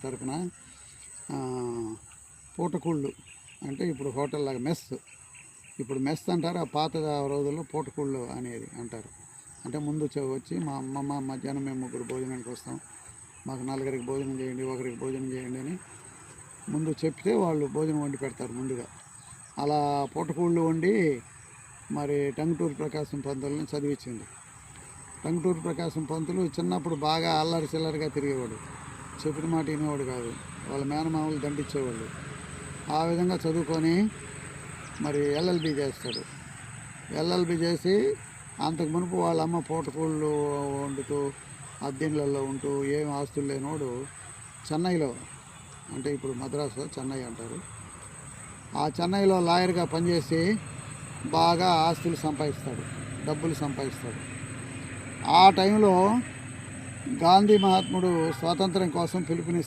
తరపున పూటకూళ్ళు అంటే ఇప్పుడు హోటల్ లాగా మెస్, ఇప్పుడు మెస్ అంటారు. ఆ పాత రోజుల్లో పూటకూళ్ళు అనేది అంటారు. అంటే ముందు వచ్చి మా అమ్మమ్మ మధ్యాహ్నం మేము ముగ్గురు భోజనానికి వస్తాం, మాకు నలుగురికి భోజనం చేయండి, ఒకరికి భోజనం చేయండి అని ముందు చెప్తే వాళ్ళు భోజనం వండి పెడతారు ముందుగా. అలా పూటకూళ్ళు వండి మరి టంగుటూరి ప్రకాశం పంతులని చదివించింది. టంగుటూరి ప్రకాశం పంతులు చిన్నప్పుడు బాగా అల్లరి చిల్లరిగా తిరిగేవాడు, చెప్పిన మాట వినేవాడు కాదు, వాళ్ళ మేనమామలు దండించేవాళ్ళు. ఆ విధంగా చదువుకొని మరి ఎల్ఎల్బి చేస్తాడు. ఎల్ఎల్బి చేసి అంతకు మునుపు వాళ్ళ అమ్మ పూటకూళ్ళు వండుతూ అద్దెళ్ళల్లో ఉంటూ ఏం ఆస్తులు లేనివాడు చెన్నైలో, అంటే ఇప్పుడు మద్రాసులో చెన్నై అంటారు, ఆ చెన్నైలో లాయర్గా పనిచేసి బాగా ఆస్తులు సంపాదిస్తాడు, డబ్బులు సంపాదిస్తాడు. ఆ టైంలో గాంధీ మహాత్ముడు స్వాతంత్రం కోసం పిలుపునిస్తాడు.